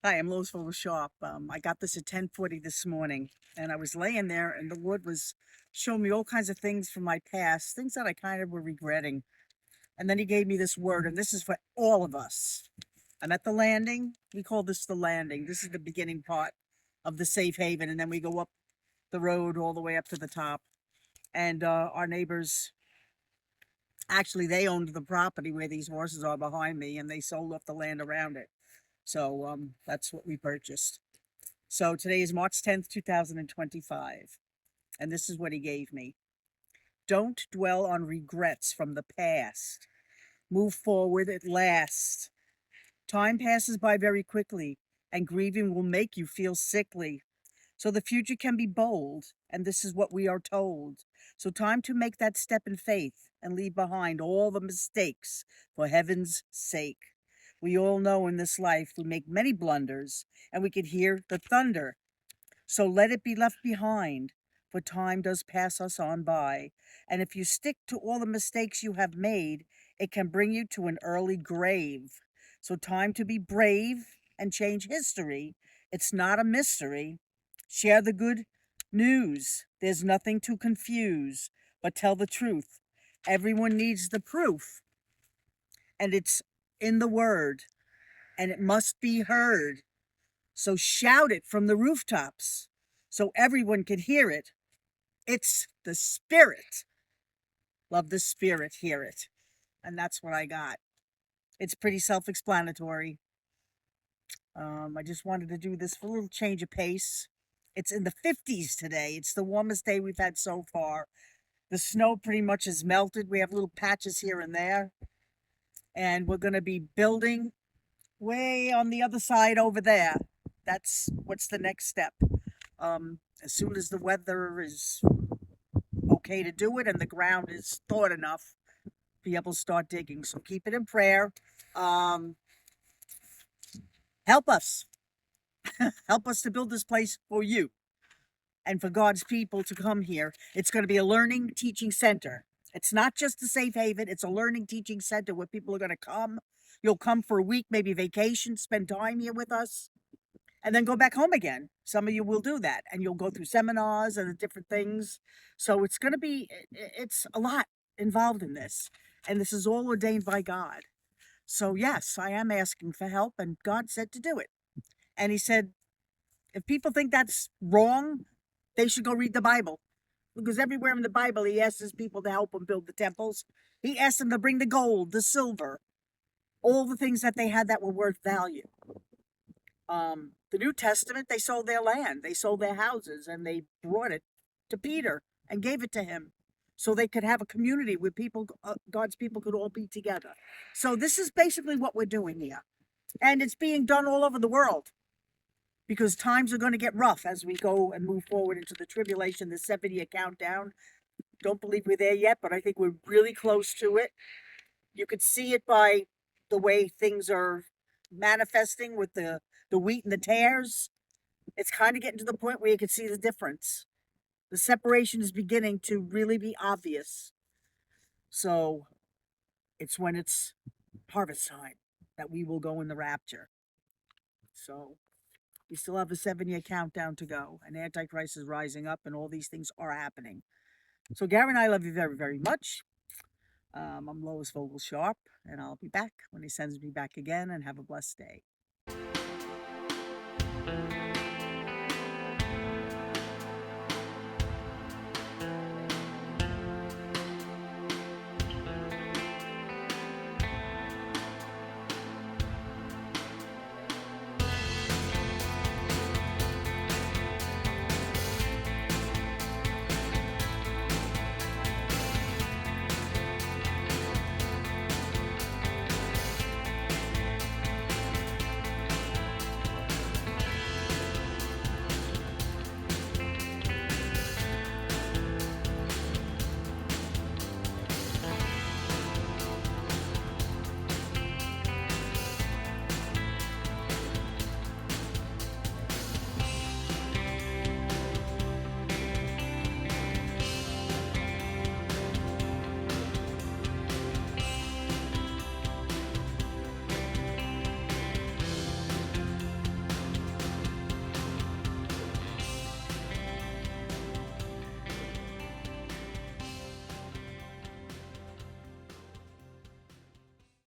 Hi, I'm Lois Vogel-Sharp. I got this at 10:40 this morning, and I was laying there, and the Lord was showing me all kinds of things from my past, things that I kind of were regretting. And then He gave me this word, and this is for all of us. I'm at the landing. We call this the landing. This is the beginning part of the safe haven, and then we go up the road all the way up to the top. And our neighbors, actually, they owned the property where these horses are behind me, and they sold off the land around it. So that's what we purchased. So today is March 10th, 2025, and this is what He gave me. Don't dwell on regrets from the past. Move forward at last. Time passes by very quickly, and grieving will make you feel sickly. So the future can be bold, and this is what we are told. So time to make that step in faith and leave behind all the mistakes for heaven's sake. We all know in this life we make many blunders, and we can hear the thunder. So let it be left behind, for time does pass us on by. And if you stick to all the mistakes you have made, it can bring you to an early grave. So time to be brave and change history. It's not a mystery. Share the good news. There's nothing to confuse, but tell the truth. Everyone needs the proof, and it's in the word, and it must be heard. So shout it from the rooftops so everyone can hear it. It's the Spirit. Love the Spirit, hear it. And that's what I got. It's pretty self-explanatory. I just wanted to do this for a little change of pace. It's in the 50s today. It's the warmest day we've had so far. The snow pretty much is melted. We have little patches here and there. And we're going to be building way on the other side over there. That's what's the next step. As soon as the weather is okay to do it and the ground is thawed enough, be able to start digging. So keep it in prayer. Help us. Help us to build this place for you and for God's people to come here. It's going to be a learning teaching center. It's not just a safe haven. It's a learning teaching center where people are going to come. You'll come for a week, maybe vacation, spend time here with us, and then go back home again. Some of you will do that, and you'll go through seminars and different things. So it's going to be, it's a lot involved in this, and this is all ordained by God. So yes, I am asking for help, and God said to do it. And He said, if people think that's wrong, they should go read the Bible. Because everywhere in the Bible, He asks His people to help Him build the temples. He asked them to bring the gold, the silver, all the things that they had that were worth value. The New Testament, they sold their land, they sold their houses, and they brought it to Peter and gave it to him so they could have a community where people, God's people could all be together. So this is basically what we're doing here. And it's being done all over the world because times are going to get rough as we go and move forward into the tribulation, the 7-year countdown. Don't believe we're there yet, but I think we're really close to it. You could see it by the way things are manifesting with the wheat and the tares. It's kind of getting to the point where you can see the difference. The separation is beginning to really be obvious. So it's when it's harvest time that we will go in the rapture. So we still have a 7-year countdown to go, and Antichrist is rising up, and all these things are happening. So Gary and I love you very, very much. I'm Lois Vogel-Sharp, and I'll be back when He sends me back again, and have a blessed day.